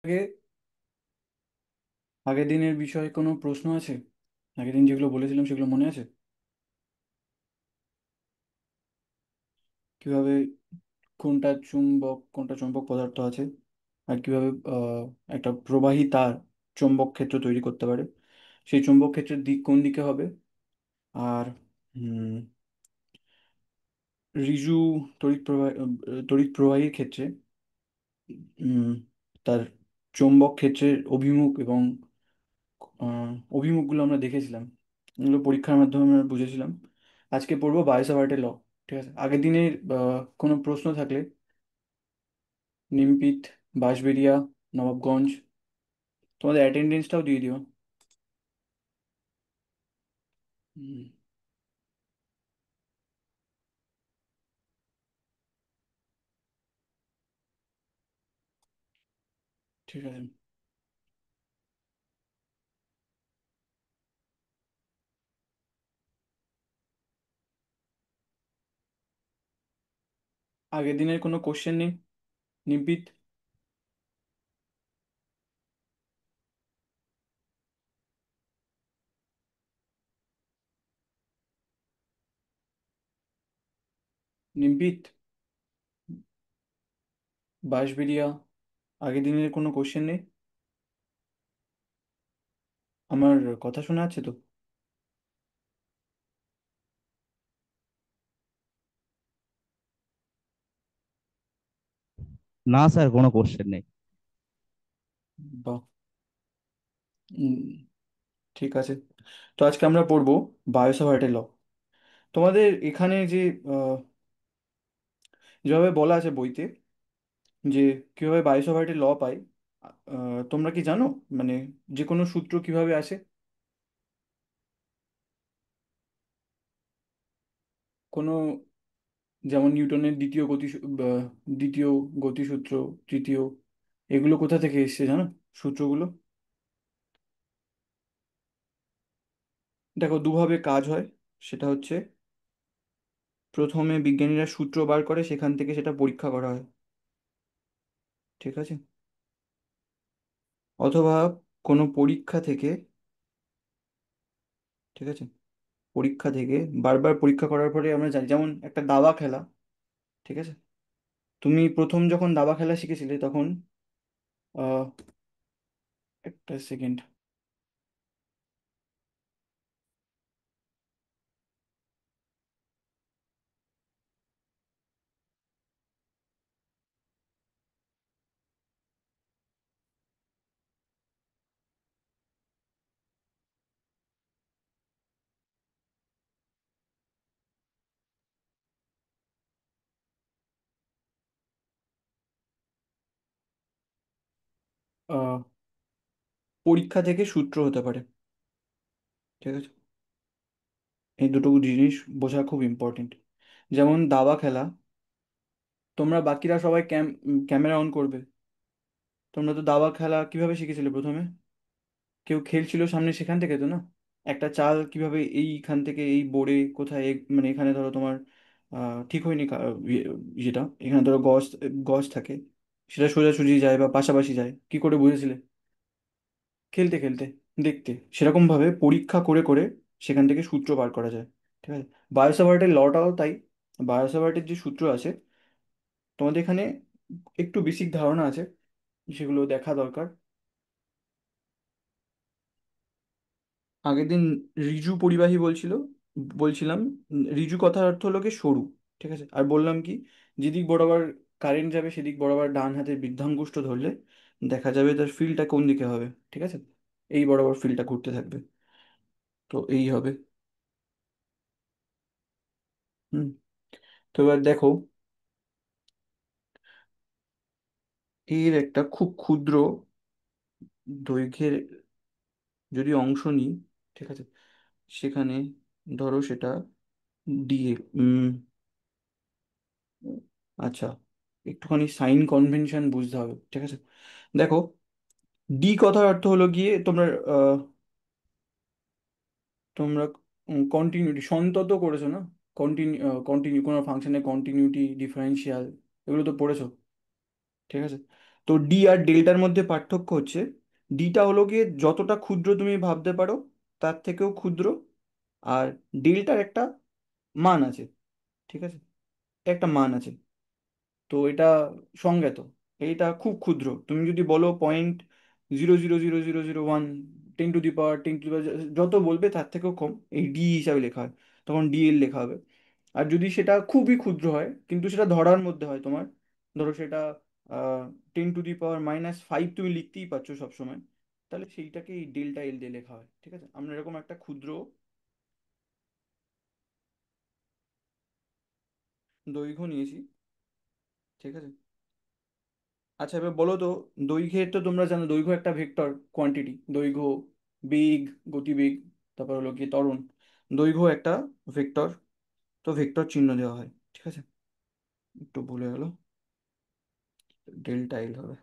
আগে আগের দিনের বিষয়ে কোনো প্রশ্ন আছে? আগের দিন যেগুলো বলেছিলাম সেগুলো মনে আছে? কিভাবে কোনটা চুম্বক পদার্থ আছে, আর কিভাবে একটা প্রবাহী তার চৌম্বক ক্ষেত্র তৈরি করতে পারে, সেই চৌম্বক ক্ষেত্রের দিক কোন দিকে হবে, আর হুম, ঋজু তড়িৎ প্রবাহীর ক্ষেত্রে উম, তার চৌম্বক ক্ষেত্রের অভিমুখ এবং অভিমুখগুলো আমরা দেখেছিলাম। এগুলো পরীক্ষার মাধ্যমে আমরা বুঝেছিলাম। আজকে পড়বো বায়োসাভার্টের ল। ঠিক আছে, আগের দিনের কোনো প্রশ্ন থাকলে নিমপিত, বাঁশবেড়িয়া, নবাবগঞ্জ, তোমাদের অ্যাটেন্ডেন্সটাও দিয়ে দিও। হুম, ঠিক আছে। আগের দিনের কোনো কোশ্চেন নেই? নিমপিত, নিমপিত, বাঁশবেড়িয়া, আগের দিনের কোনো কোশ্চেন নেই? আমার কথা শোনা আছে তো? না স্যার, কোনো কোশ্চেন নেই। বাহ। উম, ঠিক আছে। তো আজকে আমরা পড়বো বায়োসাভার্টের ল। তোমাদের এখানে যে আহ, যেভাবে বলা আছে বইতে, যে কিভাবে বায়োসাভার্টের ল পাই, তোমরা কি জানো? মানে যে কোনো সূত্র কিভাবে আসে? কোনো, যেমন নিউটনের দ্বিতীয় গতিসূত্র, তৃতীয়, এগুলো কোথা থেকে এসেছে জানো সূত্রগুলো? দেখো, দুভাবে কাজ হয়। সেটা হচ্ছে, প্রথমে বিজ্ঞানীরা সূত্র বার করে, সেখান থেকে সেটা পরীক্ষা করা হয়। ঠিক আছে। অথবা কোনো পরীক্ষা থেকে, ঠিক আছে, পরীক্ষা থেকে বারবার পরীক্ষা করার পরে আমরা জানি, যেমন একটা দাবা খেলা। ঠিক আছে, তুমি প্রথম যখন দাবা খেলা শিখেছিলে তখন আহ একটা সেকেন্ড, পরীক্ষা থেকে সূত্র হতে পারে। ঠিক আছে, এই দুটো জিনিস বোঝা খুব ইম্পর্টেন্ট। যেমন দাবা খেলা, তোমরা বাকিরা সবাই ক্যামেরা অন করবে। তোমরা তো দাবা খেলা কিভাবে শিখেছিলে প্রথমে? কেউ খেলছিল সামনে, সেখান থেকে তো না? একটা চাল কিভাবে এইখান থেকে এই বোর্ডে কোথায় মানে এখানে ধরো তোমার ঠিক হয়নি যেটা এখানে ধরো গজ গজ থাকে, সেটা সোজাসুজি যায় বা পাশাপাশি যায়, কি করে বুঝেছিলে? খেলতে খেলতে, দেখতে। সেরকম ভাবে পরীক্ষা করে করে সেখান থেকে সূত্র বার করা যায়। ঠিক আছে, বায়োসাভার্টের লটাও তাই। বায়োসাভার্টের যে সূত্র আছে, তোমাদের এখানে একটু বেসিক ধারণা আছে, সেগুলো দেখা দরকার। আগের দিন ঋজু পরিবাহী বলছিলাম। ঋজু কথার অর্থ হলো কি সরু। ঠিক আছে, আর বললাম কি, যেদিক বরাবর কারেন্ট যাবে সেদিক বরাবর ডান হাতের বৃদ্ধাঙ্গুষ্ঠ ধরলে দেখা যাবে তার ফিল্ডটা কোন দিকে হবে। ঠিক আছে, এই বরাবর ফিল্ডটা ঘুরতে থাকবে। তো এই হবে। হুম। তো এবার দেখো, এর একটা খুব ক্ষুদ্র দৈর্ঘ্যের যদি অংশ নিই, ঠিক আছে, সেখানে ধরো সেটা ডিএ। আচ্ছা, একটুখানি সাইন কনভেনশন বুঝতে হবে। ঠিক আছে, দেখো, ডি কথার অর্থ হলো গিয়ে তোমরা তোমরা কন্টিনিউটি সন্তত করেছো না? কন্টিনিউ কোনো ফাংশনের কন্টিনিউটি, ডিফারেন্সিয়াল, এগুলো তো পড়েছো। ঠিক আছে। তো ডি আর ডেল্টার মধ্যে পার্থক্য হচ্ছে, ডিটা হলো গিয়ে যতটা ক্ষুদ্র তুমি ভাবতে পারো তার থেকেও ক্ষুদ্র, আর ডেল্টার একটা মান আছে। ঠিক আছে, একটা মান আছে। তো এটা সংজ্ঞাত, এইটা খুব ক্ষুদ্র। তুমি যদি বলো 0.0000001, 10 to the power 10 to the পাওয়ার, যত বলবে তার থেকেও কম, এই ডি হিসাবে লেখা হয়, তখন ডিএল লেখা হবে। আর যদি সেটা খুবই ক্ষুদ্র হয় কিন্তু সেটা ধরার মধ্যে হয় তোমার, ধরো সেটা 10 টু দি পাওয়ার -5 তুমি লিখতেই পারছো সবসময়, তাহলে সেইটাকে ডেল্টা এল দিয়ে লেখা হয়। ঠিক আছে, আমরা এরকম একটা ক্ষুদ্র দৈর্ঘ্য নিয়েছি। ঠিক আছে। আচ্ছা এবার বলো তো, দৈর্ঘ্যের তো তোমরা জানো দৈর্ঘ্য একটা ভেক্টর কোয়ান্টিটি, দৈর্ঘ্য, বেগ, গতিবেগ, তারপর হলো কি ত্বরণ, দৈর্ঘ্য একটা ভেক্টর। তো ভেক্টর চিহ্ন দেওয়া হয়। ঠিক আছে, একটু ভুলে গেল, ডেল্টা এল হবে।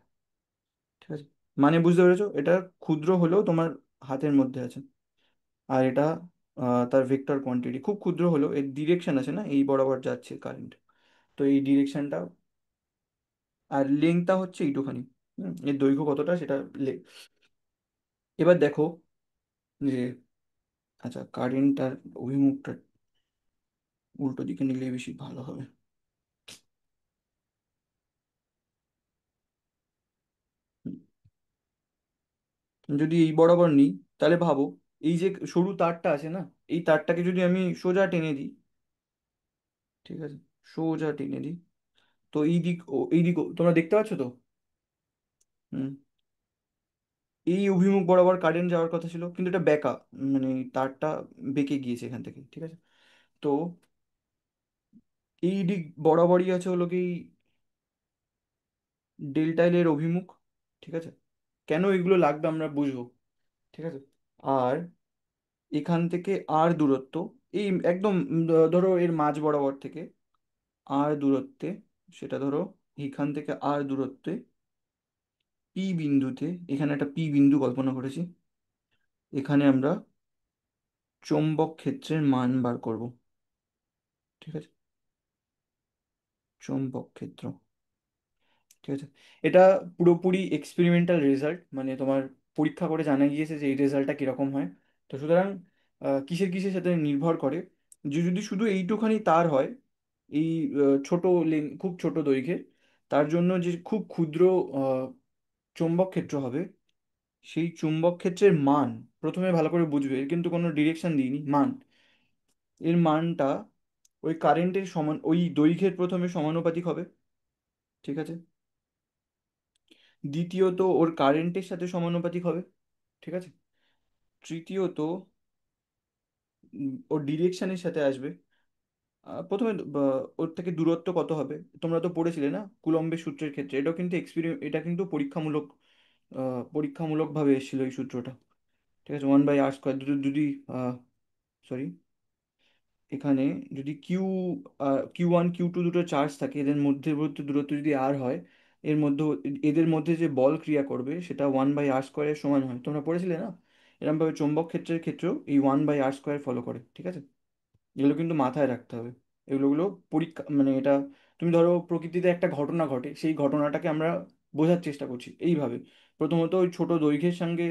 ঠিক আছে, মানে বুঝতে পেরেছো, এটা ক্ষুদ্র হলেও তোমার হাতের মধ্যে আছে। আর এটা তার ভেক্টর কোয়ান্টিটি খুব ক্ষুদ্র হলেও এর ডিরেকশন আছে না, এই বরাবর যাচ্ছে কারেন্ট, তো এই ডিরেকশনটা। আর লেংথটা হচ্ছে এইটুখানি। এর দৈর্ঘ্য কতটা সেটা এবার দেখো যে, আচ্ছা কারেন্টটার অভিমুখটা উল্টো দিকে নিলে বেশি ভালো হবে। হুম, যদি এই বরাবর নিই, তাহলে ভাবো এই যে সরু তারটা আছে না, এই তারটাকে যদি আমি সোজা টেনে দিই, ঠিক আছে, সোজা টেনে দিই, তো এই দিক তোমরা দেখতে পাচ্ছ তো? হুম, এই অভিমুখ বরাবর কারেন্ট যাওয়ার কথা ছিল, কিন্তু এটা বেঁকা, মানে এই তারটা বেঁকে গিয়েছে এখান থেকে। ঠিক আছে, তো এই দিক বরাবরই আছে হলো কি ডেল্টা এল এর অভিমুখ। ঠিক আছে, কেন এগুলো লাগবে আমরা বুঝবো। ঠিক আছে, আর এখান থেকে আর দূরত্ব, এই একদম ধরো এর মাঝ বরাবর থেকে আর দূরত্বে, সেটা ধরো এখান থেকে আর দূরত্বে পি বিন্দুতে, এখানে একটা পি বিন্দু কল্পনা করেছি, এখানে আমরা চৌম্বক ক্ষেত্রের মান বার করব। ঠিক আছে, চৌম্বক ক্ষেত্র। ঠিক আছে, এটা পুরোপুরি এক্সপেরিমেন্টাল রেজাল্ট, মানে তোমার পরীক্ষা করে জানা গিয়েছে যে এই রেজাল্টটা কিরকম হয়। তো সুতরাং কিসের কিসের সাথে নির্ভর করে, যে যদি শুধু এইটুখানি তার হয়, এই ছোট খুব ছোট দৈর্ঘ্যের, তার জন্য যে খুব ক্ষুদ্র আহ, চৌম্বক ক্ষেত্র হবে, সেই চুম্বক ক্ষেত্রের মান প্রথমে ভালো করে বুঝবে, এর কিন্তু কোনো ডিরেকশন দিইনি, মান, এর মানটা ওই কারেন্টের সমান, ওই দৈর্ঘ্যের প্রথমে সমানুপাতিক হবে। ঠিক আছে, দ্বিতীয়ত ওর কারেন্টের সাথে সমানুপাতিক হবে। ঠিক আছে, তৃতীয়ত ওর ডিরেকশনের সাথে আসবে। প্রথমে ওর থেকে দূরত্ব কত হবে, তোমরা তো পড়েছিলে না কুলম্বের সূত্রের ক্ষেত্রে, এটাও কিন্তু এটা কিন্তু পরীক্ষামূলকভাবে এসেছিল এই সূত্রটা। ঠিক আছে, 1/r² যদি সরি, এখানে যদি কিউ1 কিউ2 দুটো চার্জ থাকে, এদের মধ্যবর্তী দূরত্ব যদি আর হয়, এর মধ্যে এদের মধ্যে যে বল ক্রিয়া করবে সেটা 1/r² সমান হয়, তোমরা পড়েছিলে না? এরকমভাবে চৌম্বক ক্ষেত্রের ক্ষেত্রেও এই 1/r² ফলো করে। ঠিক আছে, এগুলো কিন্তু মাথায় রাখতে হবে। এগুলো পরীক্ষা, মানে এটা তুমি ধরো প্রকৃতিতে একটা ঘটনা ঘটে, সেই ঘটনাটাকে আমরা বোঝার চেষ্টা করছি এইভাবে, প্রথমত ওই ছোট দৈর্ঘ্যের সঙ্গে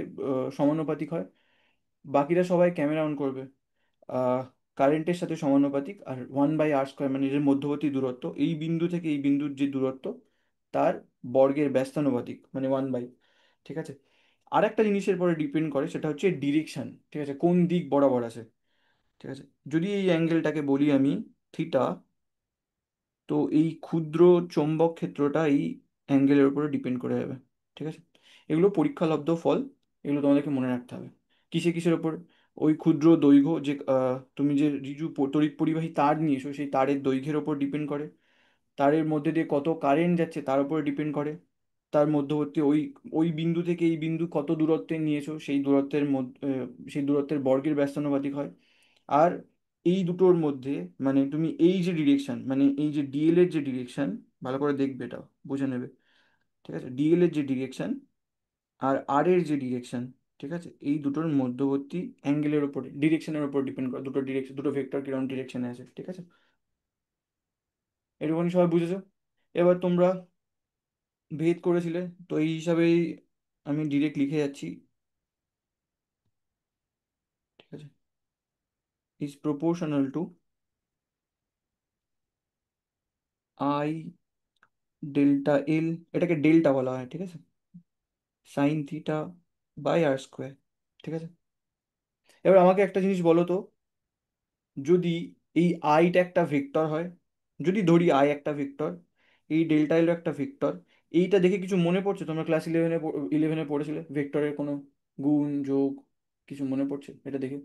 সমানুপাতিক হয়, বাকিরা সবাই ক্যামেরা অন করবে, আহ কারেন্টের সাথে সমানুপাতিক, আর 1/r², মানে এর মধ্যবর্তী দূরত্ব এই বিন্দু থেকে এই বিন্দুর যে দূরত্ব তার বর্গের ব্যস্তানুপাতিক, মানে 1/। ঠিক আছে, আর একটা জিনিসের পরে ডিপেন্ড করে, সেটা হচ্ছে ডিরেকশন। ঠিক আছে, কোন দিক বরাবর আছে। ঠিক আছে, যদি এই অ্যাঙ্গেলটাকে বলি আমি থিটা, তো এই ক্ষুদ্র চৌম্বক ক্ষেত্রটা এই অ্যাঙ্গেলের উপরে ডিপেন্ড করে যাবে। ঠিক আছে, এগুলো পরীক্ষালব্ধ ফল, এগুলো তোমাদেরকে মনে রাখতে হবে। কিসে কিসের ওপর, ওই ক্ষুদ্র দৈর্ঘ্য, যে তুমি যে তড়িৎ পরিবাহী তার নিয়েছো সেই তারের দৈর্ঘ্যের ওপর ডিপেন্ড করে, তারের মধ্যে দিয়ে কত কারেন্ট যাচ্ছে তার উপরে ডিপেন্ড করে, তার মধ্যবর্তী ওই ওই বিন্দু থেকে এই বিন্দু কত দূরত্বে নিয়েছো সেই দূরত্বের মধ্যে, সেই দূরত্বের বর্গের ব্যস্তানুপাতিক হয়। আর এই দুটোর মধ্যে, মানে তুমি এই যে ডিরেকশন, মানে এই যে ডিএল এর যে ডিরেকশন, ভালো করে দেখবে এটা, বুঝে নেবে। ঠিক আছে, ডিএল এর যে ডিরেকশন আর আর এর যে ডিরেকশন, ঠিক আছে, এই দুটোর মধ্যবর্তী অ্যাঙ্গেলের উপর, ডিরেকশনের উপর ডিপেন্ড করে, দুটো ডিরেকশন, দুটো ভেক্টর কিরকম ডিরেকশনে আছে। ঠিক আছে, এটুকুনি সবাই বুঝেছো? এবার তোমরা ভেদ করেছিলে, তো এই হিসাবেই আমি ডিরেক্ট লিখে যাচ্ছি। ঠিক আছে, is proportional to I delta L, এটাকে ডেল্টা বলা হয়, ঠিক আছে, sine theta by R square. ঠিক আছে, এবার আমাকে একটা জিনিস বলো তো, যদি এই আইটা একটা ভেক্টর হয়, যদি ধরি আই একটা ভেক্টর, এই ডেল্টা এল একটা ভেক্টর, এইটা দেখে কিছু মনে পড়ছে? তোমরা ক্লাস ইলেভেনে পড়েছিলে ভেক্টরের কোনো গুণ যোগ, কিছু মনে পড়ছে এটা দেখে?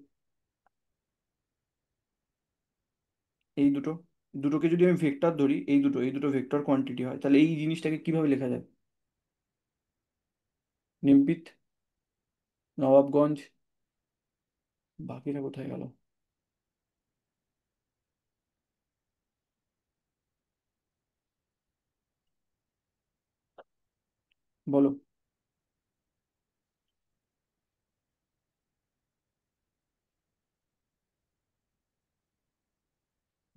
এই দুটো, দুটোকে যদি আমি ভেক্টর ধরি, এই দুটো ভেক্টর কোয়ান্টিটি হয়, তাহলে এই জিনিসটাকে কিভাবে লেখা যায়? নিমপিত, নবাবগঞ্জ, বাকিরা কোথায় গেল? বলো।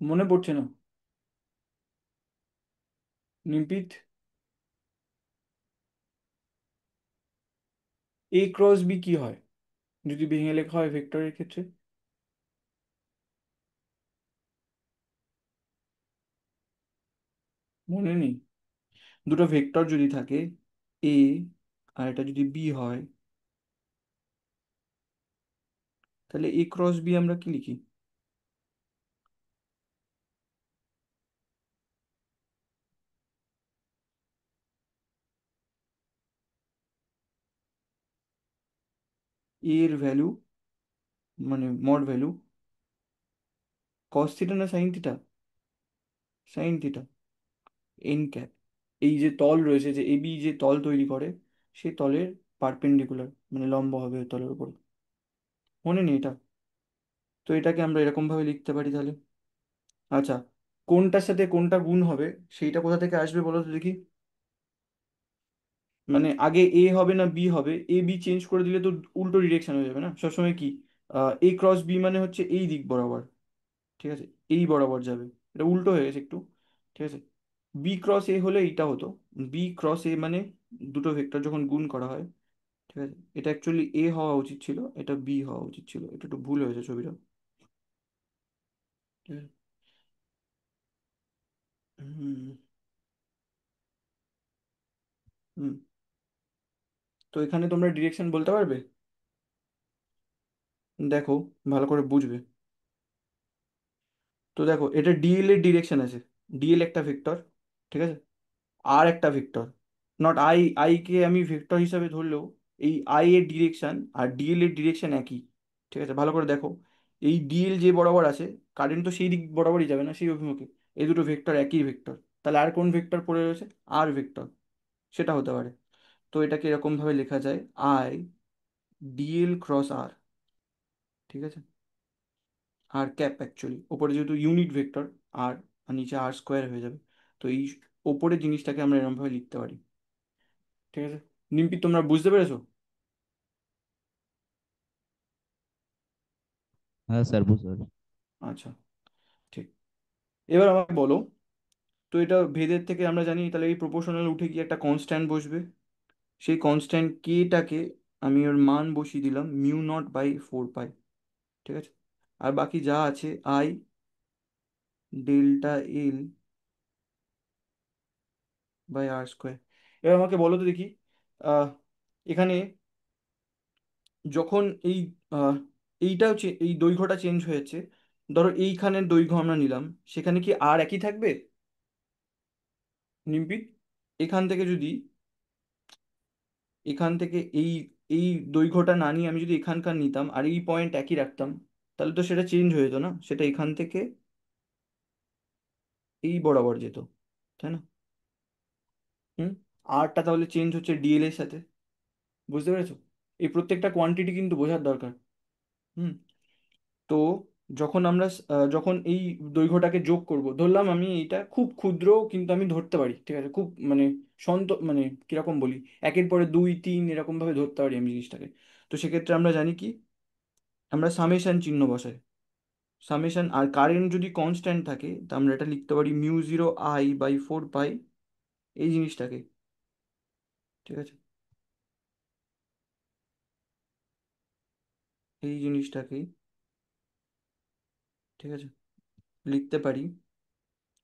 মনে পড়ছে না? নিমপিত, এ ক্রস বি কি হয় যদি ভেঙে লেখা হয় ভেক্টরের ক্ষেত্রে? মনে নেই? দুটো ভেক্টর যদি থাকে, এ আর এটা যদি বি হয়, তাহলে এ ক্রস বি আমরা কি লিখি? এর ভ্যালু, মানে মড ভ্যালু, কস থিটা না sine theta? Sine theta, N cap. এই যে তল রয়েছে, যে এবি যে তল তৈরি করে, সেই তলের পারপেন্ডিকুলার, মানে লম্ব হবে ওই তলের উপর। মনে নেই এটা? তো এটাকে আমরা এরকম ভাবে লিখতে পারি তাহলে। আচ্ছা, কোনটার সাথে কোনটা গুণ হবে সেইটা কোথা থেকে আসবে বলো তো দেখি। মানে আগে এ হবে না বি হবে? এ বি চেঞ্জ করে দিলে তো উল্টো ডিরেকশন হয়ে যাবে না সবসময় কি? এ ক্রস বি মানে হচ্ছে এই দিক বরাবর, ঠিক আছে, এই বরাবর যাবে, এটা উল্টো হয়ে গেছে একটু। ঠিক আছে, বি ক্রস এ হলে এইটা হতো, বি ক্রস এ মানে দুটো ভেক্টর যখন গুণ করা হয়, ঠিক আছে, এটা অ্যাকচুয়ালি এ হওয়া উচিত ছিল, এটা বি হওয়া উচিত ছিল, এটা একটু ভুল হয়েছে ছবিটা। ঠিক আছে। হুম। হুম। তো এখানে তোমরা ডিরেকশন বলতে পারবে? দেখো, ভালো করে বুঝবে। তো দেখো, এটা ডিএল এর ডিরেকশন আছে, ডিএল একটা ভেক্টর, ঠিক আছে, আর একটা vector, not I, I K আমি ভেক্টর হিসাবে ধরলেও এই আই এর ডিরেকশন আর ডিএল এর ডিরেকশন একই। ঠিক আছে, ভালো করে দেখো, এই ডিএল যে বরাবর আছে, কারেন্ট তো সেই দিক বরাবরই যাবে না, সেই অভিমুখে। এই দুটো ভেক্টর একই ভেক্টর, তাহলে আর কোন ভেক্টর পড়ে রয়েছে? আর ভেক্টর, সেটা হতে পারে। তো এটাকে এরকম ভাবে লেখা যায়, আই ডিএল ক্রস আর। ঠিক আছে, আর ক্যাপ অ্যাকচুয়ালি ওপরে যেহেতু ইউনিট ভেক্টর, আর আর নিচে আর স্কোয়ার হয়ে যাবে। তো এই ওপরের জিনিসটাকে আমরা এরকম ভাবে লিখতে পারি। ঠিক আছে, নিমপি তোমরা বুঝতে পেরেছো? হ্যাঁ স্যার, বুঝতে পারছি। আচ্ছা, ঠিক। এবার আমাকে বলো, তো এটা ভেদের থেকে আমরা জানি, তাহলে এই প্রপোর্শনাল উঠে গিয়ে একটা কনস্ট্যান্ট বসবে, সেই কনস্ট্যান্ট কেটাকে আমি ওর মান বসিয়ে দিলাম μ0/4 পাই। ঠিক আছে, আর বাকি যা আছে I delta L by R square. এবার আমাকে বলো তো দেখি, আহ, এখানে যখন এই আহ, এইটাও এই দৈর্ঘ্যটা চেঞ্জ হয়েছে, ধরো এইখানের দৈর্ঘ্য আমরা নিলাম, সেখানে কি আর একই থাকবে নিম্পিত? এখান থেকে যদি, এখান থেকে এই এই দৈর্ঘ্যটা না নিয়ে আমি যদি এখানকার নিতাম আর এই পয়েন্ট একই রাখতাম, তাহলে তো সেটা চেঞ্জ হয়ে যেত না, সেটা এখান থেকে এই বরাবর যেত, তাই না? হুম। আরটা তাহলে চেঞ্জ হচ্ছে ডিএল এর সাথে, বুঝতে পেরেছো? এই প্রত্যেকটা কোয়ান্টিটি কিন্তু বোঝার দরকার। হুম। তো যখন আমরা যখন এই দৈর্ঘ্যটাকে যোগ করব, ধরলাম আমি এইটা খুব ক্ষুদ্র, কিন্তু আমি ধরতে পারি, ঠিক আছে, খুব মানে মানে কিরকম বলি, একের পরে দুই তিন এরকম ভাবে ধরতে পারি আমি জিনিসটাকে। তো সেক্ষেত্রে আমরা জানি কি, আমরা সামেশন চিহ্ন বসাই, সামেশন, আর কারেন্ট যদি কনস্ট্যান্ট থাকে তা আমরা এটা লিখতে পারি μ0 I/4 পাই, এই জিনিসটাকে। ঠিক আছে, এই জিনিসটাকেই, ঠিক আছে, লিখতে পারি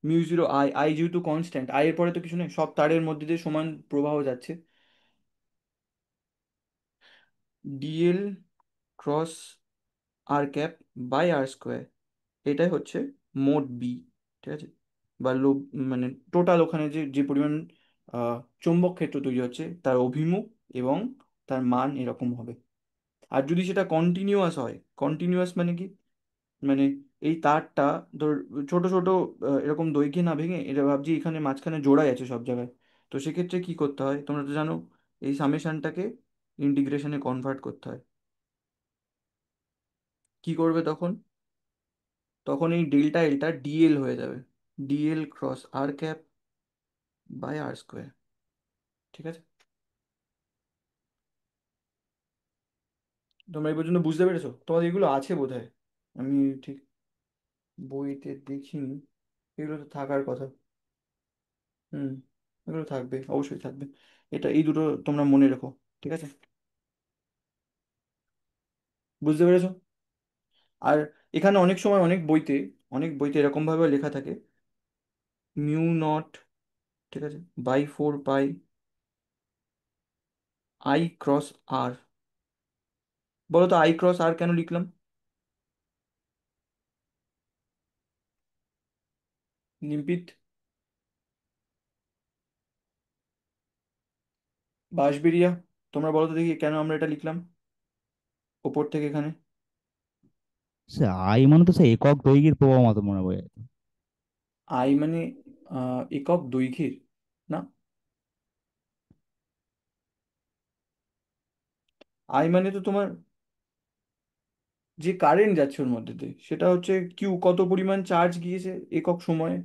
মিউ জিরো আই, আই যেহেতু কনস্ট্যান্ট, আই এর পরে তো কিছু নেই, সব তারের মধ্যে দিয়ে সমান প্রবাহ যাচ্ছে, DL cross R cap by R square, এটাই হচ্ছে মোট বি। ঠিক আছে, বা লোব, মানে টোটাল ওখানে যে যে পরিমাণ আহ, চৌম্বক ক্ষেত্র তৈরি হচ্ছে তার অভিমুখ এবং তার মান এরকম হবে। আর যদি সেটা কন্টিনিউয়াস হয়, কন্টিনিউয়াস মানে কি, মানে এই তারটা ধর ছোট ছোট এরকম দৈর্ঘ্যে না ভেঙে, এটা ভাবছি এখানে মাঝখানে জোড়াই আছে সব জায়গায়, তো সেক্ষেত্রে কি করতে হয় তোমরা তো জানো, এই সামেশনটাকে ইন্টিগ্রেশনে কনভার্ট করতে হয়। কি করবে তখন? তখন এই ডেল্টা এলটা ডিএল হয়ে যাবে, DL cross R cap by R square. ঠিক আছে, তোমরা এই পর্যন্ত বুঝতে পেরেছো? তোমাদের এগুলো আছে বোধহয়, আমি ঠিক বইতে দেখিনি, এগুলো তো থাকার কথা। হুম, এগুলো থাকবে, অবশ্যই থাকবে। এটা এই দুটো তোমরা মনে রেখো। ঠিক আছে, বুঝতে পেরেছো? আর এখানে অনেক সময় অনেক বইতে এরকম ভাবে লেখা থাকে, মিউ নট, ঠিক আছে, বাই 4 পাই আই ক্রস আর। বলো তো আই ক্রস আর কেন লিখলাম? নিম্পিত, বাঁশবেরিয়া, তোমরা বলো তো দেখি কেন আমরা এটা লিখলাম ওপর থেকে এখানে? সে আই মানে তো সে একক দৈর্ঘ্যের প্রবাহ মতো মনে হয়। আই মানে একক দৈর্ঘ্যের, না, আই মানে তো তোমার যে কারেন্ট যাচ্ছে ওর মধ্যে দিয়ে, সেটা হচ্ছে কিউ, কত পরিমাণ চার্জ গিয়েছে একক সময়ে।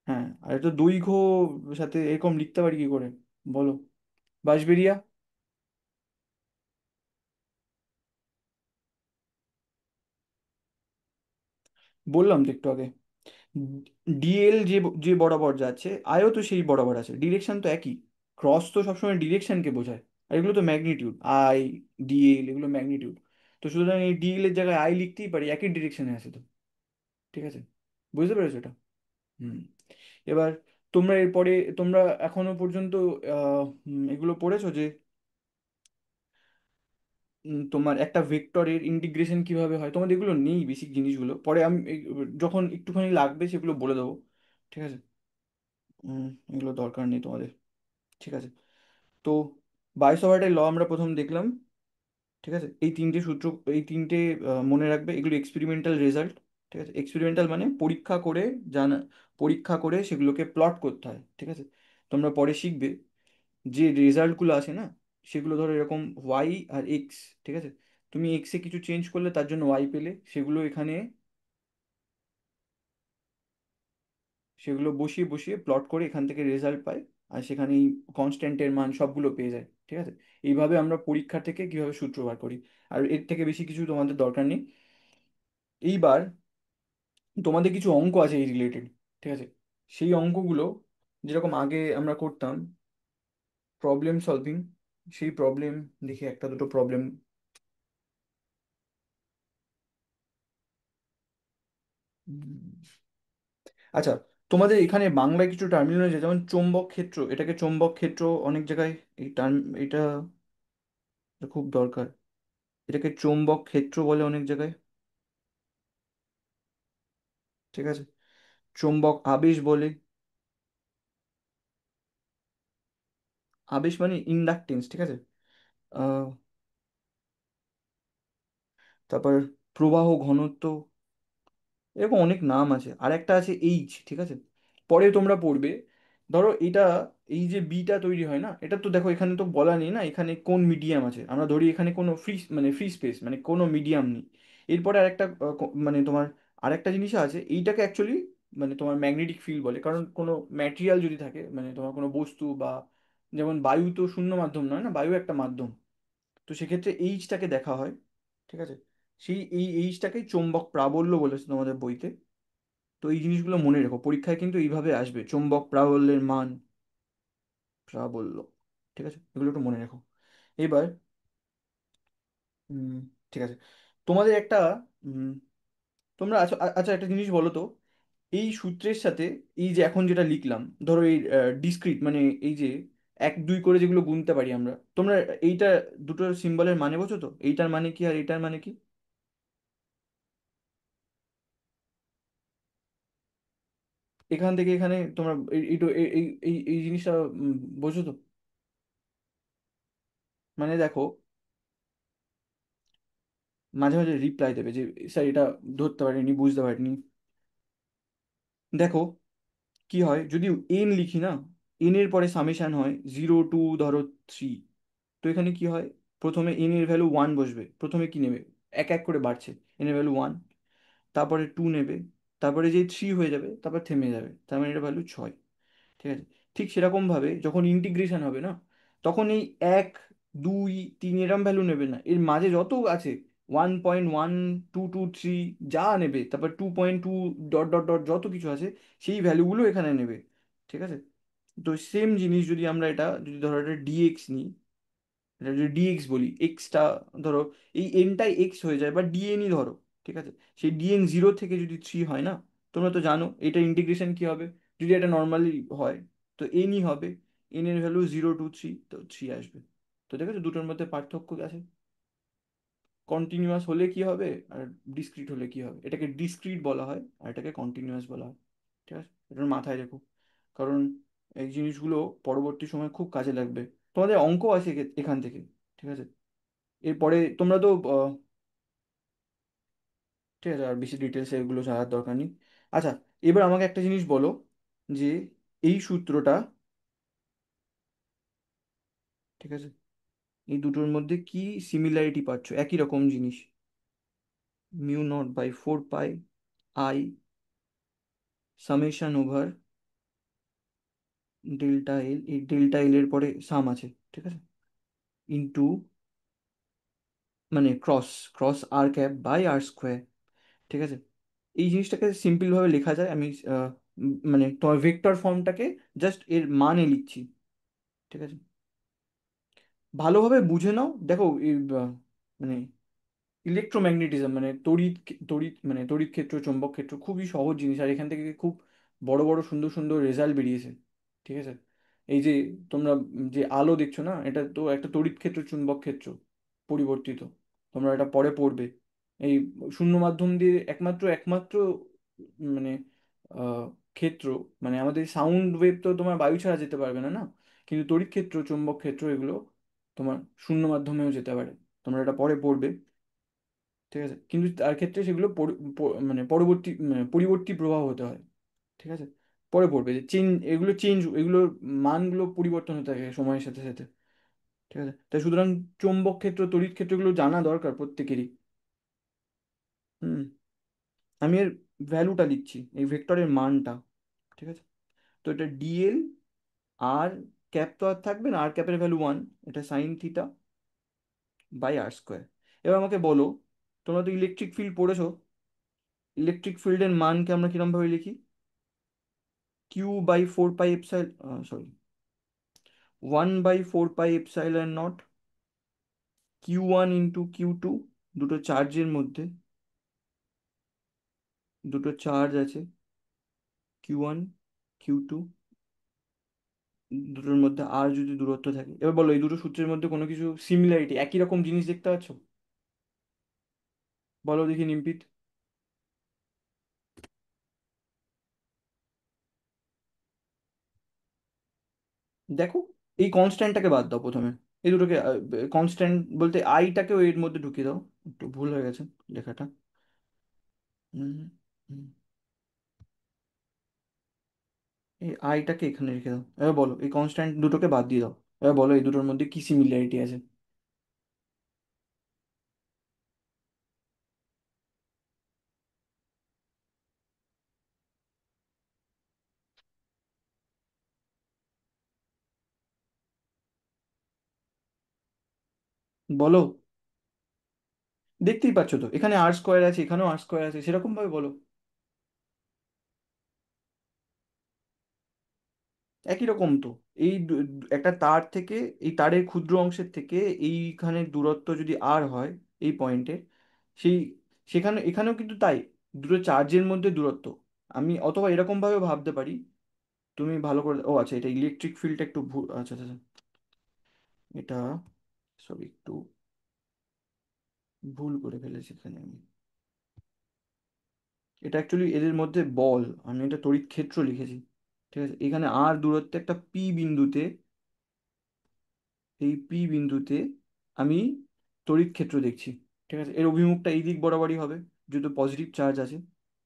হ্যাঁ, আর এটা দৈর্ঘ্য সাথে এরকম লিখতে পারি কি করে, বলো? বাঁশবেরিয়া, বললাম তো একটু আগে, ডিএল যে যে বরাবর যাচ্ছে, আয়ও তো সেই বরাবর আছে, ডিরেকশন তো একই, ক্রস তো সবসময় ডিরেকশনকে বোঝায়, আর এগুলো তো ম্যাগনিটিউড, আই ডিএল এগুলো ম্যাগনিটিউড, তো সুতরাং এই ডিএল এর জায়গায় আই লিখতেই পারি, একই ডিরেকশনে আছে তো। ঠিক আছে, বুঝতে পেরেছো এটা? হুম, এবার তোমরা এরপরে, তোমরা এখনো পর্যন্ত এগুলো পড়েছো যে তোমার একটা ভেক্টরের ইন্টিগ্রেশন কিভাবে হয়, তোমাদের এগুলো নেই বেসিক জিনিসগুলো, পরে আমি যখন একটুখানি লাগবে সেগুলো বলে দেবো। ঠিক আছে, এগুলো দরকার নেই তোমাদের। ঠিক আছে, তো বায়োসাভার্টের ল আমরা প্রথম দেখলাম। ঠিক আছে, এই তিনটে সূত্র, এই তিনটে মনে রাখবে, এগুলো এক্সপেরিমেন্টাল রেজাল্ট। ঠিক আছে, এক্সপেরিমেন্টাল মানে পরীক্ষা করে জানা, পরীক্ষা করে সেগুলোকে প্লট করতে হয়। ঠিক আছে, তোমরা পরে শিখবে যে রেজাল্টগুলো আসে না, সেগুলো ধরো এরকম ওয়াই আর এক্স। ঠিক আছে, তুমি এক্সে কিছু চেঞ্জ করলে তার জন্য ওয়াই পেলে, সেগুলো এখানে, সেগুলো বসিয়ে বসিয়ে প্লট করে এখান থেকে রেজাল্ট পাই, আর সেখানে এই কনস্ট্যান্টের মান সবগুলো পেয়ে যায়। ঠিক আছে, এইভাবে আমরা পরীক্ষা থেকে কিভাবে সূত্র বার করি, আর এর থেকে বেশি কিছু তোমাদের দরকার নেই। এইবার তোমাদের কিছু অঙ্ক আছে এই রিলেটেড। ঠিক আছে, সেই অঙ্কগুলো যেরকম আগে আমরা করতাম প্রবলেম সলভিং, সেই প্রবলেম, দেখি একটা দুটো প্রবলেম। আচ্ছা, তোমাদের এখানে বাংলায় কিছু টার্মিনোলজি, যেমন চৌম্বক ক্ষেত্র, এটাকে চৌম্বক ক্ষেত্র অনেক জায়গায়, এই টার্ম, এটা এটা খুব দরকার, এটাকে চৌম্বক ক্ষেত্র বলে অনেক জায়গায়। ঠিক আছে, চৌম্বক আবেশ বলে, আবেশ মানে ইন্ডাকটেন্স। ঠিক আছে, আহ, তারপর প্রবাহ ঘনত্ব, এরকম অনেক নাম আছে, আর একটা আছে এইচ। ঠিক আছে, পরে তোমরা পড়বে, ধরো এটা, এই যে বিটা তৈরি হয় না, এটা তো দেখো এখানে তো বলা নেই না এখানে কোন মিডিয়াম আছে, আমরা ধরি এখানে কোনো ফ্রি, মানে ফ্রি স্পেস, মানে কোনো মিডিয়াম নেই। এরপরে আরেকটা মানে তোমার আরেকটা জিনিস আছে, এইটাকে অ্যাকচুয়ালি মানে তোমার ম্যাগনেটিক ফিল্ড বলে, কারণ কোনো ম্যাটেরিয়াল যদি থাকে, মানে তোমার কোনো বস্তু বা, যেমন বায়ু তো শূন্য মাধ্যম নয় না, বায়ু একটা মাধ্যম, তো সেক্ষেত্রে এইচটাকে দেখা হয়। ঠিক আছে, সেই এই এইচটাকেই চৌম্বক প্রাবল্য বলেছে তোমাদের বইতে। তো এই জিনিসগুলো মনে রেখো, পরীক্ষায় কিন্তু এইভাবে আসবে চৌম্বক প্রাবল্যের মান। প্রাবল্য। ঠিক আছে, এগুলো একটু মনে রেখো। এবার উম, ঠিক আছে, তোমাদের একটা উম, তোমরা আচ্ছা আচ্ছা, একটা জিনিস বলো তো, এই সূত্রের সাথে এই যে এখন যেটা লিখলাম, ধরো এই ডিসক্রিট মানে এই যে 1 2 করে যেগুলো গুনতে পারি আমরা, তোমরা এইটা দুটো সিম্বলের মানে বোঝো তো, এইটার মানে কি আর এইটার মানে কি? এখান থেকে এখানে তোমরা এইটো এই এই এই এই জিনিসটা বোঝো তো? মানে দেখো, মাঝে মাঝে রিপ্লাই দেবে যে স্যার এটা ধরতে পারিনি, বুঝতে পারিনি। দেখো কি হয় যদি এন লিখি না, এন এর পরে সামেশন হয় 0 টু ধরো 3, তো এখানে কি হয়, প্রথমে এন এর ভ্যালু 1 বসবে, প্রথমে কি নেবে, এক এক করে বাড়ছে, এন এর ভ্যালু 1, তারপরে 2 নেবে, তারপরে যে 3 হয়ে যাবে, তারপর থেমে যাবে, তার মানে এটা ভ্যালু 6। ঠিক আছে, ঠিক সেরকম ভাবে যখন ইন্টিগ্রেশন হবে না, তখন এই 1 2 3 এরম ভ্যালু নেবে না, এর মাঝে যত আছে 1.1 2 2 3 যা নেবে, তারপর 2.2 ডট ডট ডট যত কিছু আছে সেই ভ্যালুগুলো এখানে নেবে। ঠিক আছে, তো সেম জিনিস যদি আমরা এটা যদি ধরো এটা ডিএক্স নিই, এটা যদি ডিএক্স বলি, এক্সটা ধরো এই এনটাই এক্স হয়ে যায় বা ডিএনই ধরো। ঠিক আছে, সেই ডিএন 0 থেকে যদি 3 হয় না, তোমরা তো জানো এটা ইন্টিগ্রেশন কি হবে, যদি এটা নর্মালি হয় তো এনই হবে, এন এর ভ্যালু 0 টু 3, তো 3 আসবে। তো দেখেছো দুটোর মধ্যে পার্থক্য আছে, কন্টিনিউয়াস হলে কি হবে আর ডিসক্রিট হলে কি হবে, এটাকে ডিসক্রিট বলা হয় আর এটাকে কন্টিনিউয়াস বলা হয়। ঠিক আছে, এটা মাথায় রেখো, কারণ এই জিনিসগুলো পরবর্তী সময় খুব কাজে লাগবে। তোমাদের অঙ্ক আছে এখান থেকে। ঠিক আছে, এরপরে তোমরা তো ঠিক আছে, আর বেশি ডিটেলসে এগুলো জানার দরকার নেই। আচ্ছা, এবার আমাকে একটা জিনিস বলো, যে এই সূত্রটা, ঠিক আছে, এই দুটোর মধ্যে কি সিমিলারিটি পাচ্ছ, একই রকম জিনিস, μ0/4 পাই সামেশন ওভার ডেল্টা এল, এই ডেল্টা এল এর পরে সাম আছে, ঠিক আছে, ইন্টু মানে cross cross R cap by R square. ঠিক আছে, এই জিনিসটাকে সিম্পল ভাবে লেখা যায়, আমি মানে তোমার ভেক্টর ফর্মটাকে জাস্ট এর মানে লিখছি। ঠিক আছে, ভালোভাবে বুঝে নাও, দেখো এই মানে ইলেকট্রোম্যাগনেটিজম মানে তড়িৎ মানে তড়িৎ ক্ষেত্র, চৌম্বক ক্ষেত্র খুবই সহজ জিনিস, আর এখান থেকে খুব বড় বড় সুন্দর সুন্দর রেজাল্ট বেরিয়েছে। ঠিক আছে, এই যে তোমরা যে আলো দেখছো না, এটা তো একটা তড়িৎ ক্ষেত্র চুম্বক ক্ষেত্র পরিবর্তিত, তোমরা এটা পরে পড়বে। এই শূন্য মাধ্যম দিয়ে একমাত্র একমাত্র মানে আহ, ক্ষেত্র, মানে আমাদের সাউন্ড ওয়েভ তো তোমার বায়ু ছাড়া যেতে পারবে না না, কিন্তু তড়িৎ ক্ষেত্র চুম্বক ক্ষেত্র এগুলো তোমার শূন্য মাধ্যমেও যেতে পারে, তোমরা এটা পরে পড়বে। ঠিক আছে, কিন্তু তার ক্ষেত্রে সেগুলো মানে পরবর্তী মানে পরিবর্তী প্রবাহ হতে হয়। ঠিক আছে, পরে পড়বে যে এগুলো চেঞ্জ, এগুলোর মানগুলো পরিবর্তন হতে থাকে সময়ের সাথে সাথে। ঠিক আছে, তাই সুতরাং চৌম্বক ক্ষেত্র তড়িৎ ক্ষেত্র এগুলো জানা দরকার প্রত্যেকেরই। হুম, আমি এর ভ্যালুটা লিখছি, এই ভেক্টরের মানটা। ঠিক আছে, তো এটা ডিএল, আর ক্যাপ তো আর থাকবে না, আর ক্যাপের ভ্যালু 1, এটা sine theta by R square. এবার আমাকে বলো, তোমরা তো ইলেকট্রিক ফিল্ড পড়েছো, ইলেকট্রিক ফিল্ডের মানকে আমরা কিরম ভাবে লিখি, Q/4 pi epsilon, sorry, 1/4 pi epsilon naught Q1 into Q2, দুটো চার্জের মধ্যে, দুটো চার্জ আছে, Q1 Q2, দুটোর মধ্যে আর যদি দূরত্ব থাকে, এবার বলো এই দুটো সূত্রের মধ্যে কোনো কিছু সিমিলারিটি, একই রকম জিনিস দেখতে পাচ্ছ? বলো দেখি নিম্পিত। দেখো, এই কনস্ট্যান্টটাকে বাদ দাও প্রথমে, এই দুটোকে কনস্ট্যান্ট বলতে আইটাকেও এর মধ্যে ঢুকিয়ে দাও, একটু ভুল হয়ে গেছে লেখাটা। হুম, হুম, এই আইটাকে এখানে রেখে দাও, এবার বলো এই কনস্ট্যান্ট দুটোকে বাদ দিয়ে দাও, এবার বলো এই দুটোর মধ্যে কি সিমিলারিটি আছে। বলো, দেখতেই পাচ্ছ তো এখানে আর স্কোয়ার আছে, এখানেও আর স্কোয়ার আছে, সেরকম ভাবে বলো। একই রকম তো। এই একটা তার থেকে, এই তারের ক্ষুদ্র অংশের থেকে এইখানে দূরত্ব যদি আর হয় এই পয়েন্টে, সেই সেখানে এখানেও কিন্তু তাই, দুটো চার্জের মধ্যে দূরত্ব। আমি অথবা এরকম ভাবে ভাবতে পারি, তুমি ভালো করে, ও আচ্ছা এটা ইলেকট্রিক ফিল্ডটা একটু ভুল, আচ্ছা আচ্ছা আচ্ছা, এটা সরি একটু ভুল করে ফেলেছি এখানে আমি। এটা অ্যাকচুয়ালি এদের মধ্যে বল, আমি এটা তড়িৎ ক্ষেত্র লিখেছি। ঠিক আছে, এখানে আর দূরত্বে একটা পি বিন্দুতে, এই পি বিন্দুতে আমি তড়িৎ ক্ষেত্র দেখছি। ঠিক আছে, এর অভিমুখটা এই দিক বরাবরই হবে, যেহেতু পজিটিভ চার্জ আছে।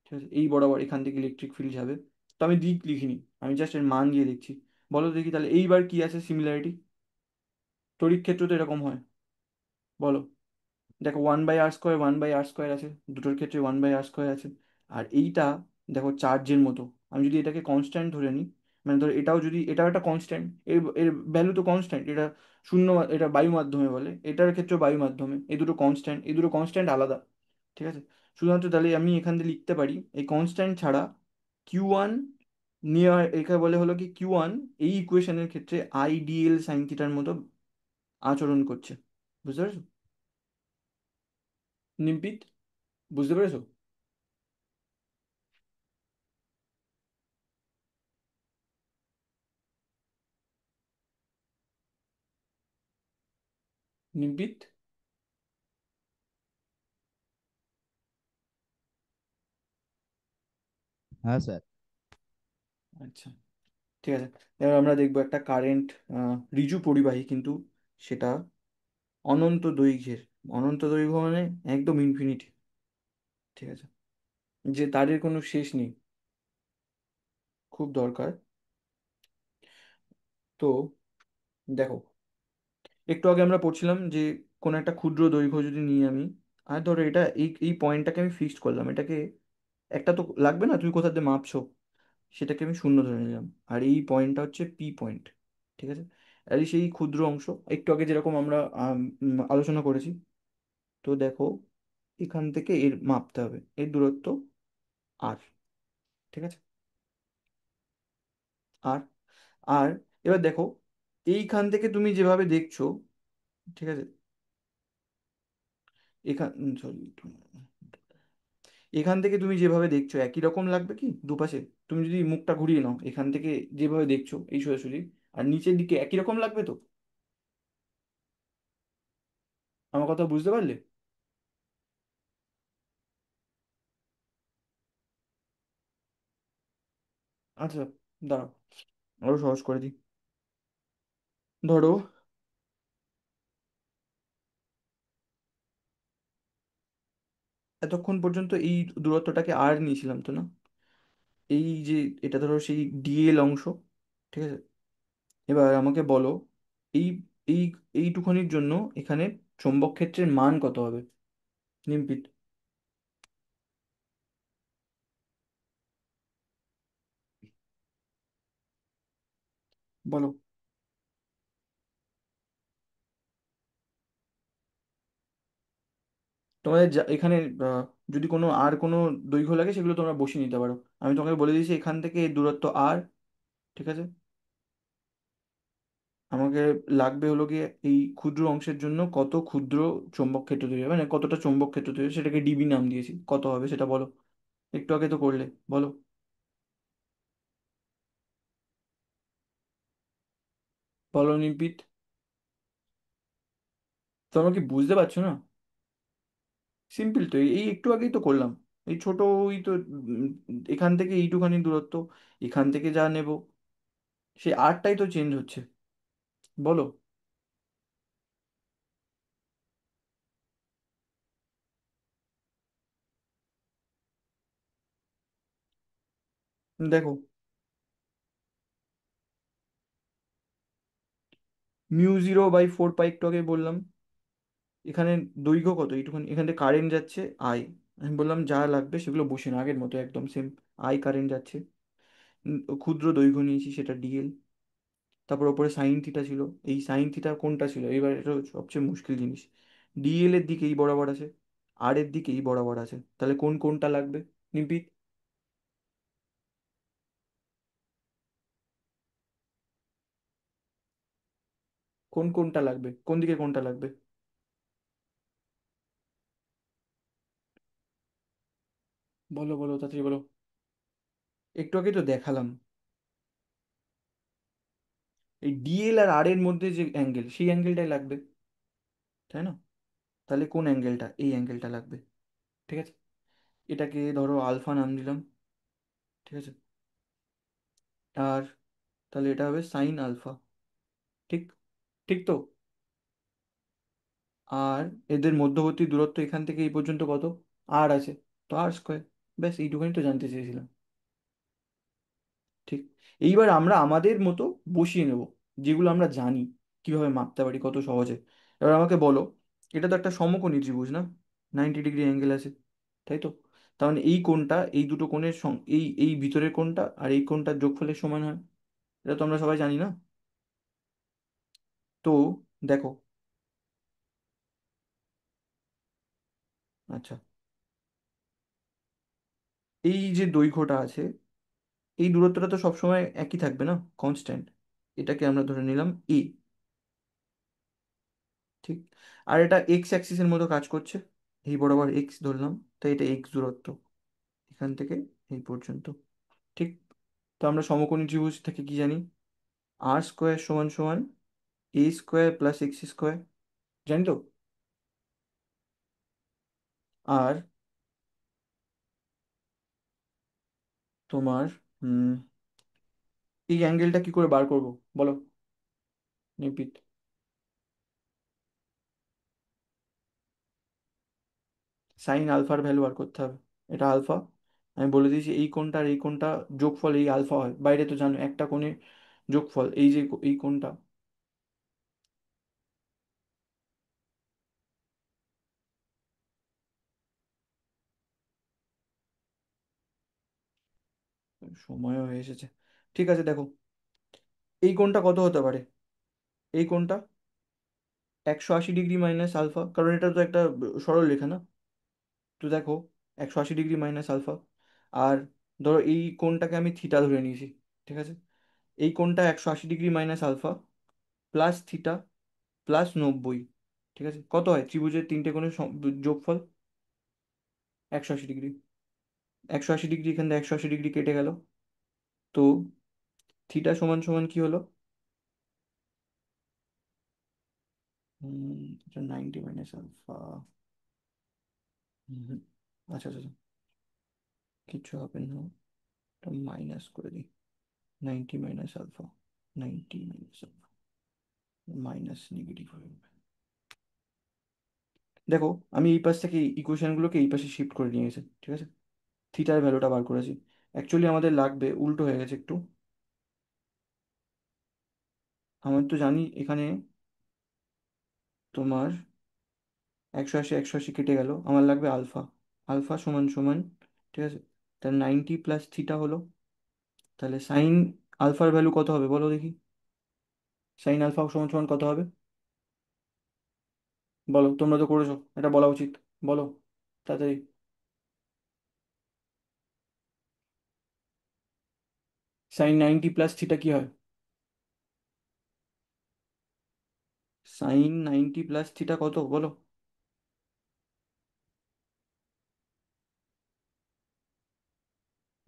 ঠিক আছে, এই বরাবর এখান থেকে ইলেকট্রিক ফিল্ড যাবে। তো আমি দিক লিখিনি, আমি জাস্ট এর মান দিয়ে দেখছি। বলো দেখি তাহলে এইবার কি আছে সিমিলারিটি। তড়িৎ ক্ষেত্র তো এরকম হয়, বলো। দেখো 1/r², 1/r² আছে, দুটোর ক্ষেত্রে 1/r² আছে। আর এইটা দেখো চার্জের মতো, আমি যদি এটাকে কনস্ট্যান্ট ধরে নিই, মানে ধরো এটাও যদি, এটাও একটা কনস্ট্যান্ট, এর এর ভ্যালু তো কনস্ট্যান্ট, এটা শূন্য এটা বায়ু মাধ্যমে বলে, এটার ক্ষেত্রে বায়ু মাধ্যমে, এই দুটো কনস্ট্যান্ট, এই দুটো কনস্ট্যান্ট আলাদা। ঠিক আছে, শুধুমাত্র তাহলে আমি এখান থেকে লিখতে পারি এই কনস্ট্যান্ট ছাড়া Q1 নিয়ার, এখানে বলে হলো কি Q1 এই ইকুয়েশনের ক্ষেত্রে আইডিএল সাইন থিটার মতো আচরণ করছে। বুঝতে পারছো নিম্পিত? বুঝতে পেরেছো নিম্পিত? হ্যাঁ স্যার। আচ্ছা, ঠিক আছে। এবার আমরা দেখবো একটা কারেন্ট, ঋজু পরিবাহী কিন্তু, সেটা অনন্ত দৈর্ঘ্যের। অনন্ত দৈর্ঘ্য মানে একদম ইনফিনিটি। ঠিক আছে, যে তারের কোনো শেষ নেই, খুব দরকার। তো দেখো, একটু আগে আমরা পড়ছিলাম যে কোনো একটা ক্ষুদ্র দৈর্ঘ্য যদি নিই আমি, আর ধরো এটা এই এই পয়েন্টটাকে আমি ফিক্সড করলাম, এটাকে একটা তো লাগবে না, তুমি কোথা দিয়ে মাপছো, সেটাকে আমি শূন্য ধরে নিলাম, আর এই পয়েন্টটা হচ্ছে পি পয়েন্ট। ঠিক আছে, আর এই সেই ক্ষুদ্র অংশ একটু আগে যেরকম আমরা আলোচনা করেছি। তো দেখো, এখান থেকে এর মাপতে হবে এর দূরত্ব আর। ঠিক আছে, আর আর এবার দেখো, এইখান থেকে তুমি যেভাবে দেখছো, ঠিক আছে, এখান সরি, এখান থেকে তুমি যেভাবে দেখছো একই রকম লাগবে কি দুপাশে? তুমি যদি মুখটা ঘুরিয়ে নাও এখান থেকে যেভাবে দেখছো এই সোজাসুজি, আর নিচের দিকে একই রকম লাগবে তো? আমার কথা বুঝতে পারলে? আচ্ছা, দাঁড়াও, আরো সহজ করে দিই। ধরো, এতক্ষণ পর্যন্ত এই দূরত্বটাকে আর নিয়েছিলাম তো না, এই যে এটা ধরো সেই ডিএল অংশ। ঠিক আছে, এবার আমাকে বলো, এই এই এইটুখানির জন্য এখানে চৌম্বক ক্ষেত্রের মান কত হবে নিম্পিত? বলো। তোমাদের এখানে যদি কোনো আর কোনো দৈর্ঘ্য লাগে সেগুলো তোমরা বসিয়ে নিতে পারো। আমি তোমাকে বলে দিয়েছি এখান থেকে এই দূরত্ব আর। ঠিক আছে, আমাকে লাগবে হলো গিয়ে এই ক্ষুদ্র অংশের জন্য কত ক্ষুদ্র চৌম্বক ক্ষেত্র তৈরি হবে, মানে কতটা চৌম্বক ক্ষেত্র তৈরি হবে, সেটাকে ডিবি নাম দিয়েছি, কত হবে সেটা বলো। একটু আগে তো করলে, বলো। বলো নির্বিত, তোমরা কি বুঝতে পারছো না? সিম্পল তো, এই একটু আগেই তো করলাম। এই ছোট ওই তো এখান থেকে এইটুখানি দূরত্ব, এখান থেকে যা নেব সেই আরটাই তো চেঞ্জ হচ্ছে। বলো। দেখো, μ0/4 পাই একটু আগে বললাম। এখানে দৈর্ঘ্য কত এইটুখানি, এখান থেকে কারেন্ট যাচ্ছে আই। আমি বললাম যা লাগবে সেগুলো বসে না, আগের মতো একদম সেম। আই কারেন্ট যাচ্ছে, ক্ষুদ্র দৈর্ঘ্য নিয়েছি সেটা ডিএল। তারপর ওপরে সাইন থিটা ছিল, এই সাইন থিটা কোনটা ছিল, এবার এটা সবচেয়ে মুশকিল জিনিস। ডিএল এর দিকে এই বরাবর আছে, আর এর দিকে এই বরাবর আছে, তাহলে কোন কোনটা লাগবে নিম্পিত? কোন কোনটা লাগবে, কোন দিকে কোনটা লাগবে? বলো বলো, তাড়াতাড়ি বলো। একটু আগে তো দেখালাম। এই ডিএল আর আর এর মধ্যে যে অ্যাঙ্গেল, সেই অ্যাঙ্গেলটাই লাগবে, তাই না? তাহলে কোন অ্যাঙ্গেলটা? এই অ্যাঙ্গেলটা লাগবে। ঠিক আছে, এটাকে ধরো আলফা নাম দিলাম। ঠিক আছে, আর তাহলে এটা হবে সাইন আলফা। ঠিক, ঠিক তো। আর এদের মধ্যবর্তী দূরত্ব এখান থেকে এই পর্যন্ত কত? আর আছে, তো আর স্কোয়ার। ব্যাস এইটুকুনি তো জানতে চেয়েছিলাম। ঠিক, এইবার আমরা আমাদের মতো বসিয়ে নেব, যেগুলো আমরা জানি কিভাবে মাপতে পারি কত সহজে। এবার আমাকে বলো, এটা তো একটা সমকোণী ত্রিভুজ না, 90 ডিগ্রি অ্যাঙ্গেল আছে, তাই তো? তার মানে এই কোণটা, এই দুটো কোণের এই এই ভিতরের কোণটা আর এই কোণটার যোগফলের সমান হয়। এটা তো আমরা সবাই জানি না? তো দেখো, আচ্ছা, এই যে দৈর্ঘ্যটা আছে, এই দূরত্বটা তো সবসময় একই থাকবে না, কনস্ট্যান্ট। এটাকে আমরা ধরে নিলাম এ। ঠিক, আর এটা এক্স অ্যাক্সিসের মতো কাজ করছে, এই বরাবর এক্স ধরলাম, তাই এটা এক্স দূরত্ব এখান থেকে এই পর্যন্ত। ঠিক, তো আমরা সমকোণী ত্রিভুজ থেকে কি জানি? আর স্কোয়ার সমান সমান এ স্কোয়ার প্লাস এক্স স্কোয়ার, জানি তো? আর তোমার হুম, এই অ্যাঙ্গেলটা কি করে বার করব, বলো নিপিত? সাইন আলফার ভ্যালু বার করতে হবে। এটা আলফা, আমি বলে দিয়েছি এই কোণটা আর এই কোণটা যোগফল এই আলফা হয়, বাইরে তো জানো একটা কোণে যোগফল, এই যে এই কোণটা। সময়ও হয়ে এসেছে। ঠিক আছে, দেখো এই কোণটা কত হতে পারে? এই কোণটা 180 ডিগ্রি মাইনাস আলফা, কারণ এটা তো একটা সরল রেখা না। তো দেখো, 180 ডিগ্রি মাইনাস আলফা। আর ধরো এই কোণটাকে আমি থিটা ধরে নিয়েছি। ঠিক আছে, এই কোণটা 180 degree minus alpha plus theta plus 90। ঠিক আছে, কত হয় ত্রিভুজের তিনটে কোণের যোগফল? 180 ডিগ্রি। 180 ডিগ্রি, এখান থেকে 180 ডিগ্রি কেটে গেল। তো থিটা সমান সমান কি হলো? এটা 90 মাইনাস আলফা। আচ্ছা আচ্ছা আচ্ছা, কিচ্ছু হবে না, এটা মাইনাস করে দিই। 90 minus alpha, 90 minus alpha, minus negative হয়ে যাবে। দেখো, আমি এই পাশ থেকে ইকুয়েশনগুলোকে এই পাশে শিফট করে নিয়ে গেছি। ঠিক আছে, থিটার ভ্যালুটা বার করেছি। অ্যাকচুয়ালি আমাদের লাগবে, উল্টো হয়ে গেছে একটু। আমি তো জানি এখানে তোমার 180 180 কেটে গেল, আমার লাগবে আলফা। আলফা সমান সমান, ঠিক আছে, তাহলে 90 প্লাস থিটা হলো। তাহলে সাইন আলফার ভ্যালু কত হবে বলো দেখি? সাইন আলফা সমান সমান কত হবে? বলো, তোমরা তো করেছো, এটা বলা উচিত, বলো তাড়াতাড়ি। সাইন 90 প্লাস থিটা কি হয়? সাইন 90 প্লাস থিটা কত বলো?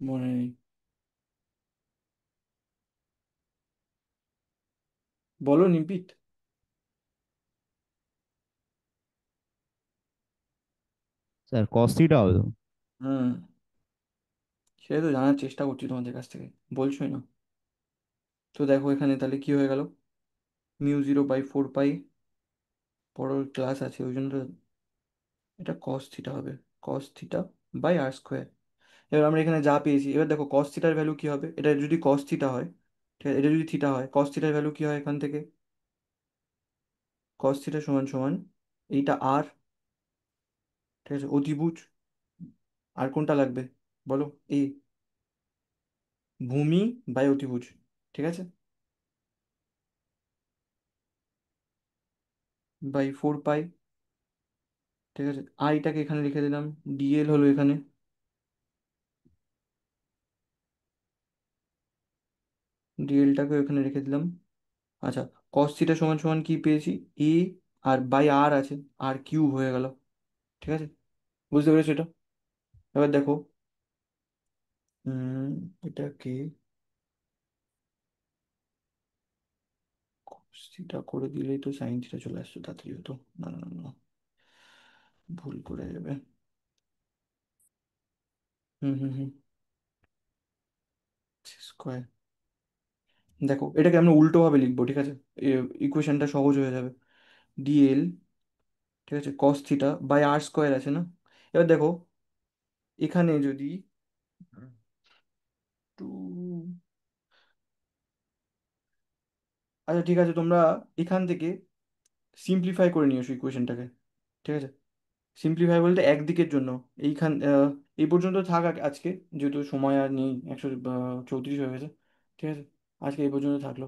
মনে নেই? বলো নিপিত। স্যার কস থিটা হবে তো। হুম, সেটা তো জানার চেষ্টা করছি তোমাদের কাছ থেকে, বলছোই না। তো দেখো এখানে তাহলে কি হয়ে গেল, μ0/4 পাই, পরের ক্লাস আছে ওই জন্য এটা কস থিটা হবে, cos theta by R square. এবার আমরা এখানে যা পেয়েছি, এবার দেখো কস থিটার ভ্যালু কি হবে, এটা যদি কস থিটা হয়, ঠিক আছে, এটা যদি থিটা হয়, কস থিটার ভ্যালু কি হয় এখান থেকে? কস থিটা সমান সমান এইটা আর, ঠিক আছে, অতিভুজ। আর কোনটা লাগবে বলো? এ, ভূমি বাই অতিভুজ। ঠিক আছে, বাই 4 পাই। ঠিক আছে, আইটাকে এখানে লিখে দিলাম, ডিএল হলো এখানে, ডিএলটাকে এখানে রেখে দিলাম। আচ্ছা, কস থিটা সমান সমান কি পেয়েছি? এ, আর বাই আর আছে, আর কিউব হয়ে গেল। ঠিক আছে, বুঝতে পেরেছো এটা? এবার দেখো, উম এটাকে cos থিটা করে দিলেই তো সাইন থিটা চলে আসতো, তাড়াতাড়ি হতো। না না না না, ভুল করে যাবে। হুম, স্কোয়ার। দেখো এটাকে আমরা উল্টো ভাবে লিখবো, ঠিক আছে? ইকুয়েশনটা সহজ হয়ে যাবে। ডিএল, ঠিক আছে, cos theta by R square আছে না? এবার দেখো, এখানে যদি টু, আচ্ছা ঠিক আছে, তোমরা এখান থেকে সিম্পলিফাই করে নিয়েছো ইকুয়েশনটাকে। ঠিক আছে, সিম্পলিফাই বলতে একদিকের জন্য এইখান এই পর্যন্ত থাক আজকে, যেহেতু সময় আর নেই, 134 হয়ে গেছে। ঠিক আছে, আজকে এই পর্যন্ত থাকলো।